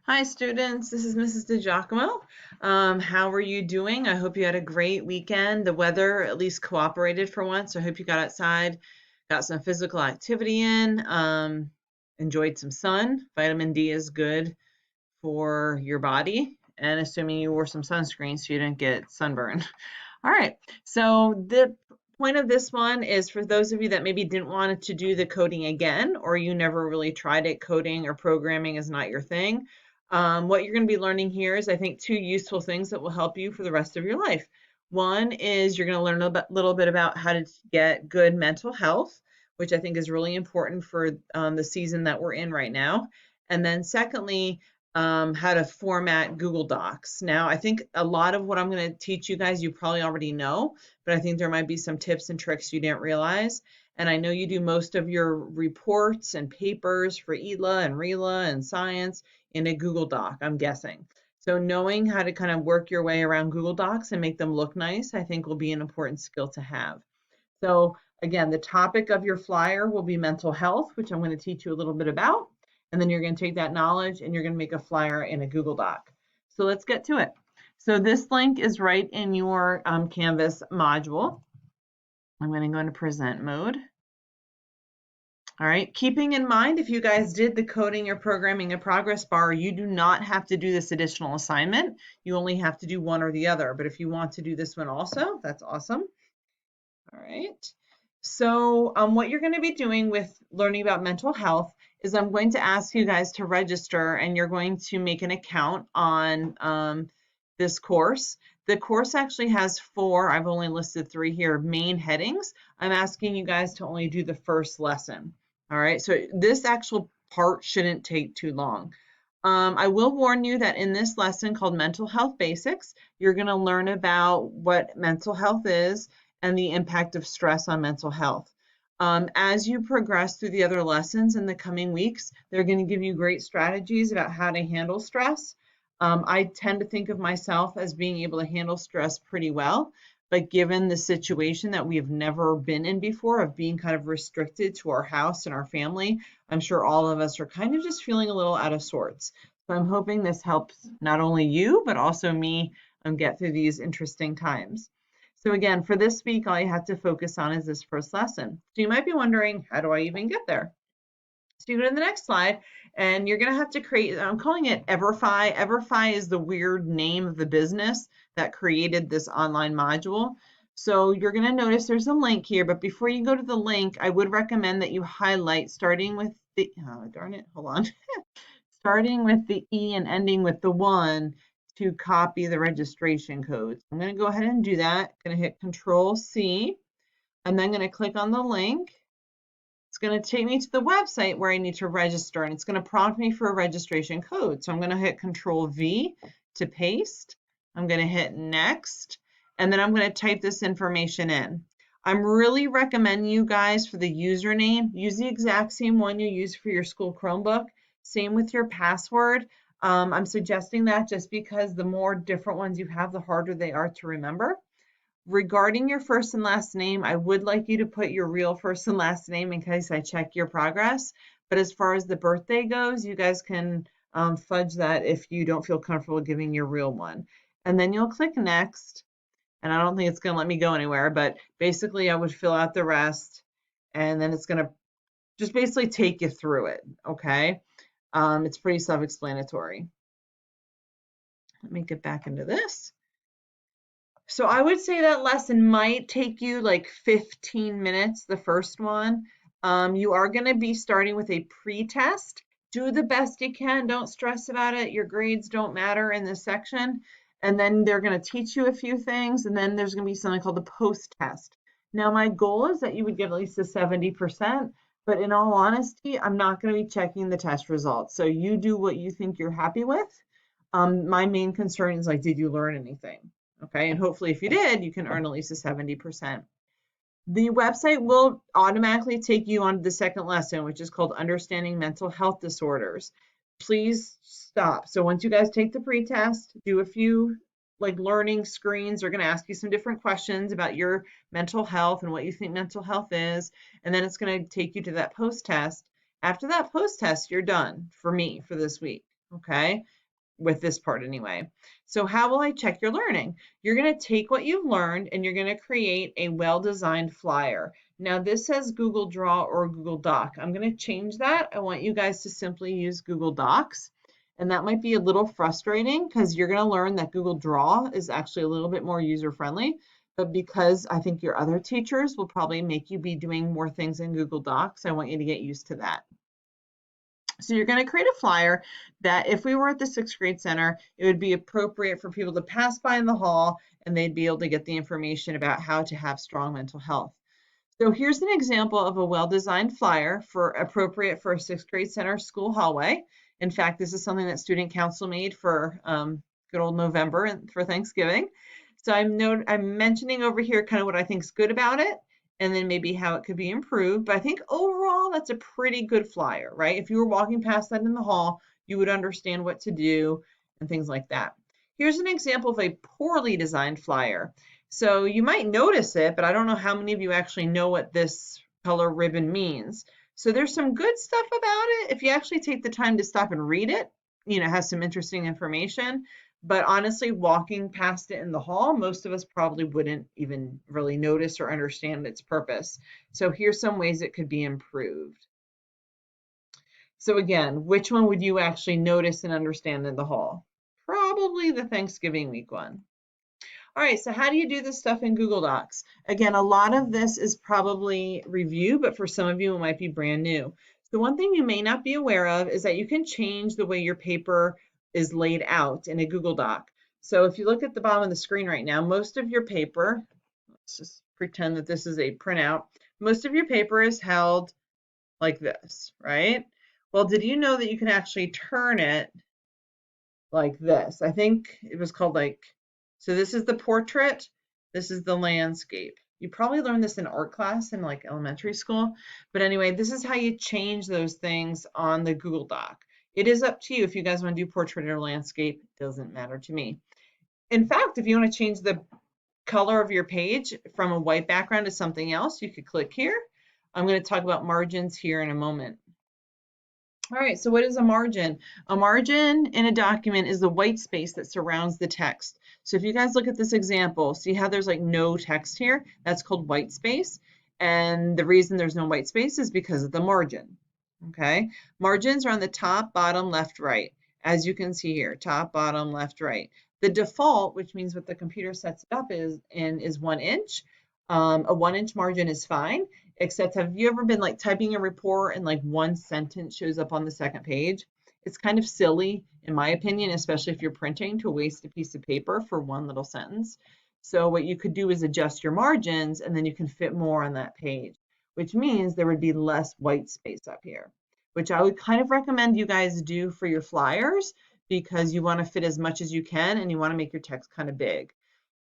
Hi students, this is Mrs. DiGiacomo. How are you doing? I hope you had a great weekend. The weather at least cooperated for once. I hope you got outside, got some physical activity in, enjoyed some sun. Vitamin D is good for your body, and assuming you wore some sunscreen so you didn't get sunburn. All right, so the point of this one is for those of you that maybe didn't want to do the coding again, or you never really tried it, coding or programming is not your thing. What you're going to be learning here is, I think, two useful things that will help you for the rest of your life. One is you're going to learn a little bit about how to get good mental health, which I think is really important for the season that we're in right now. And then secondly, how to format Google Docs. Now, I think a lot of what I'm going to teach you guys, you probably already know, but I think there might be some tips and tricks you didn't realize. And I know you do most of your reports and papers for ELA and RELA and science in a Google Doc, I'm guessing. So knowing how to kind of work your way around Google Docs and make them look nice, I think will be an important skill to have. So again, the topic of your flyer will be mental health, which I'm going to teach you a little bit about. And then you're going to take that knowledge and you're going to make a flyer in a Google Doc. So let's get to it. So this link is right in your Canvas module. I'm going to go into present mode. All right, keeping in mind, if you guys did the coding or programming in progress bar, you do not have to do this additional assignment. You only have to do one or the other. But if you want to do this one also, that's awesome. All right. So what you're going to be doing with learning about mental health is I'm going to ask you guys to register and you're going to make an account on this course. The course actually has four, I've only listed three here, main headings. I'm asking you guys to only do the first lesson. All right, so this actual part shouldn't take too long. I will warn you that in this lesson called Mental Health Basics, you're going to learn about what mental health is and the impact of stress on mental health. As you progress through the other lessons in the coming weeks, they're going to give you great strategies about how to handle stress. I tend to think of myself as being able to handle stress pretty well, but given the situation that we have never been in before of being kind of restricted to our house and our family, I'm sure all of us are kind of just feeling a little out of sorts. So I'm hoping this helps not only you, but also me get through these interesting times. So again, for this week, all you have to focus on is this first lesson. So you might be wondering, how do I even get there? So you go to the next slide, and you're going to have to create, I'm calling it Everfi. Everfi is the weird name of the business that created this online module. So you're going to notice there's a link here, but before you go to the link, I would recommend that you highlight starting with the, oh, darn it, hold on. Starting with the E and ending with the 1 to copy the registration codes. I'm going to go ahead and do that. I'm going to hit Control C. I'm then going to click on the link. It's going to take me to the website where I need to register, and it's going to prompt me for a registration code. So I'm going to hit Control V to paste. I'm going to hit Next, and then I'm going to type this information in. I'm really recommending you guys for the username, use the exact same one you use for your school Chromebook. Same with your password. I'm suggesting that just because the more different ones you have, the harder they are to remember. Regarding your first and last name, I would like you to put your real first and last name in case I check your progress. But as far as the birthday goes, you guys can fudge that if you don't feel comfortable giving your real one. And then you'll click Next. And I don't think it's going to let me go anywhere, but basically I would fill out the rest and then it's going to just basically take you through it, okay? It's pretty self-explanatory. Let me get back into this. So I would say that lesson might take you like 15 minutes, the first one. You are going to be starting with a pre-test. Do the best you can. Don't stress about it. Your grades don't matter in this section. And then they're going to teach you a few things. And then there's going to be something called the post-test. Now, my goal is that you would get at least a 70%. But in all honesty, I'm not going to be checking the test results. So you do what you think you're happy with. My main concern is like, did you learn anything? Okay, and hopefully if you did, you can earn at least a 70%. The website will automatically take you on to the second lesson, which is called Understanding Mental Health Disorders. Please stop. So once you guys take the pretest, do a few like learning screens. They're going to ask you some different questions about your mental health and what you think mental health is. And then it's going to take you to that post-test. After that post-test, you're done for me for this week. okay? With this part anyway. So how will I check your learning? You're going to take what you've learned and you're going to create a well-designed flyer. Now this says Google Draw or Google Doc. I'm going to change that. I want you guys to simply use Google Docs. And that might be a little frustrating because you're going to learn that Google Draw is actually a little bit more user-friendly. But because I think your other teachers will probably make you be doing more things in Google Docs, I want you to get used to that. So you're going to create a flyer that if we were at the 6th grade center, it would be appropriate for people to pass by in the hall and they'd be able to get the information about how to have strong mental health. So here's an example of a well-designed flyer for appropriate for a 6th grade center school hallway. In fact, this is something that student council made for good old November and for Thanksgiving. So I'm mentioning over here kind of what I think is good about it and then maybe how it could be improved. But I think overall, that's a pretty good flyer, right? If you were walking past that in the hall, you would understand what to do and things like that. Here's an example of a poorly designed flyer. So you might notice it, but I don't know how many of you actually know what this color ribbon means. So there's some good stuff about it. If you actually take the time to stop and read it, it has some interesting information. But honestly, walking past it in the hall, most of us probably wouldn't even really notice or understand its purpose. So here's some ways it could be improved. So again, which one would you actually notice and understand in the hall? Probably the Thanksgiving week one. All right, so how do you do this stuff in Google Docs? Again, a lot of this is probably review, but for some of you, it might be brand new. So one thing you may not be aware of is that you can change the way your paper is laid out in a Google Doc. So if you look at the bottom of the screen right now, most of your paper, let's just pretend that this is a printout, most of your paper is held like this, right? Well, did you know that you can actually turn it like this? I think it was called so this is the portrait, this is the landscape. You probably learned this in art class in like elementary school, but anyway, this is how you change those things on the Google Doc. It is up to you if you guys want to do portrait or landscape, it doesn't matter to me. In fact, if you want to change the color of your page from a white background to something else, you could click here. I'm going to talk about margins here in a moment. All right, so what is a margin? A margin in a document is the white space that surrounds the text. So if you guys look at this example, see how there's like no text here? That's called white space. And the reason there's no white space is because of the margin. Okay, margins are on the top, bottom, left, right. As you can see here, top, bottom, left, right. The default, which means what the computer sets it up is 1 inch. A 1 inch margin is fine. Except have you ever been like typing a report and like one sentence shows up on the second page? It's kind of silly, in my opinion, especially if you're printing, to waste a piece of paper for one little sentence. So what you could do is adjust your margins and then you can fit more on that page, which means there would be less white space up here, which I would kind of recommend you guys do for your flyers because you want to fit as much as you can and you want to make your text kind of big.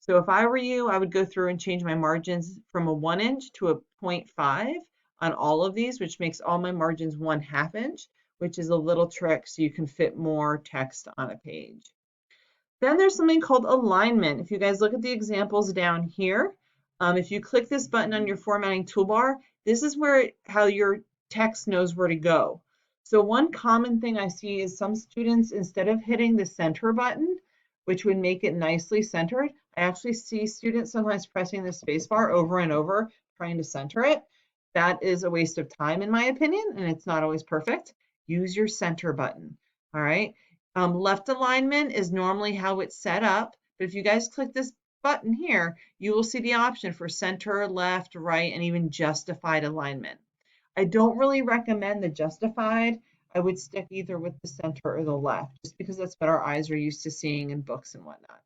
So if I were you, I would go through and change my margins from a 1 inch to a 0.5 on all of these, which makes all my margins 1/2 inch, which is a little trick so you can fit more text on a page. Then there's something called alignment. If you guys look at the examples down here, if you click this button on your formatting toolbar, this is how your text knows where to go. So one common thing I see is some students, instead of hitting the center button, which would make it nicely centered, I actually see students sometimes pressing the spacebar over and over, trying to center it. That is a waste of time, in my opinion, and it's not always perfect. Use your center button, all right? Left alignment is normally how it's set up, but if you guys click this button here, you will see the option for center, left, right, and even justified alignment. I don't really recommend the justified. I would stick either with the center or the left, just because that's what our eyes are used to seeing in books and whatnot.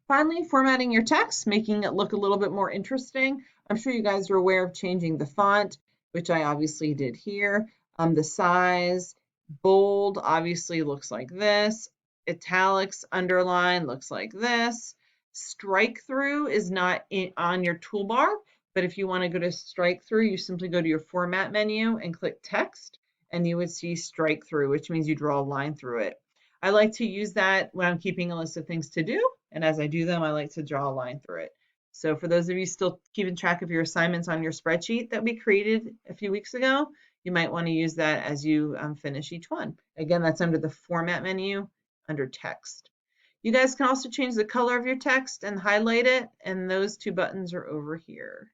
Finally, formatting your text, making it look a little bit more interesting. I'm sure you guys are aware of changing the font, which I obviously did here. The size, bold obviously looks like this. Italics, underline looks like this. Strike through is not on your toolbar, but if you want to go to strike through, you simply go to your format menu and click text, and you would see strike through, which means you draw a line through it. I like to use that when I'm keeping a list of things to do, and as I do them, I like to draw a line through it. So for those of you still keeping track of your assignments on your spreadsheet that we created a few weeks ago, You might want to use that as you finish each one. Again, that's under the Format menu under Text. You guys can also change the color of your text and highlight it, and those two buttons are over here.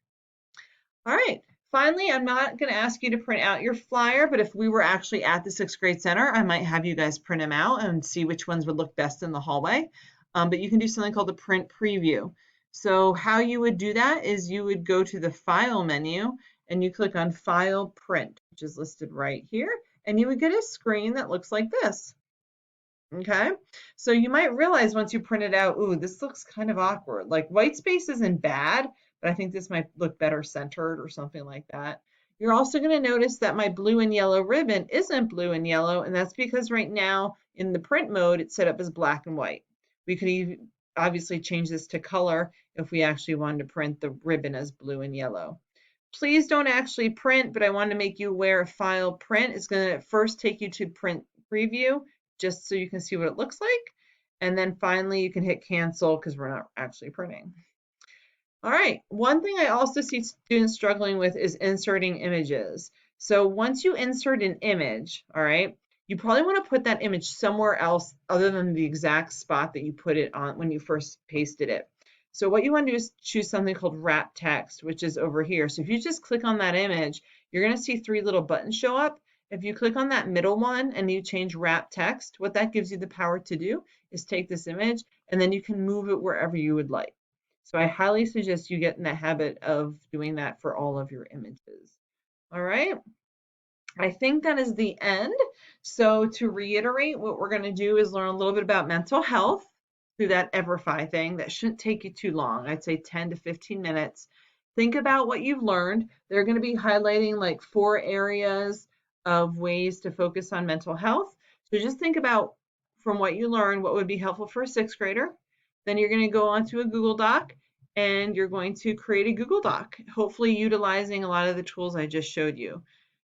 All right. Finally, I'm not going to ask you to print out your flyer, but if we were actually at the 6th grade center, I might have you guys print them out and see which ones would look best in the hallway. But you can do something called the print preview. So how you would do that is you would go to the File menu and you click on File Print, which is listed right here, and you would get a screen that looks like this. Okay, so you might realize once you print it out, ooh, this looks kind of awkward. Like white space isn't bad, but I think this might look better centered or something like that. You're also going to notice that my blue and yellow ribbon isn't blue and yellow, and that's because right now in the print mode, it's set up as black and white. We could even obviously change this to color if we actually wanted to print the ribbon as blue and yellow. Please don't actually print, but I want to make you aware of File Print. It's going to first take you to Print Preview, just so you can see what it looks like. And then finally you can hit cancel because we're not actually printing. All right, one thing I also see students struggling with is inserting images. So once you insert an image, all right, you probably want to put that image somewhere else other than the exact spot that you put it on when you first pasted it. So what you want to do is choose something called wrap text, which is over here. So if you just click on that image, you're going to see 3 little buttons show up. If you click on that middle one and you change wrap text, what that gives you the power to do is take this image and then you can move it wherever you would like. So I highly suggest you get in the habit of doing that for all of your images. All right. I think that is the end. So to reiterate, what we're going to do is learn a little bit about mental health through that Everfi thing. That shouldn't take you too long. I'd say 10 to 15 minutes. Think about what you've learned. They're going to be highlighting like 4 areas of ways to focus on mental health. So just think about from what you learned, what would be helpful for a 6th grader. Then you're going to go onto a Google Doc and you're going to create a Google Doc, hopefully utilizing a lot of the tools I just showed you.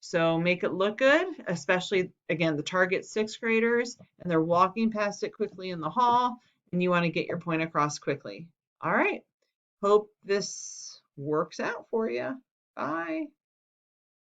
So make it look good, especially, again, the target 6th graders, and they're walking past it quickly in the hall, and you want to get your point across quickly. All right. Hope this works out for you. Bye.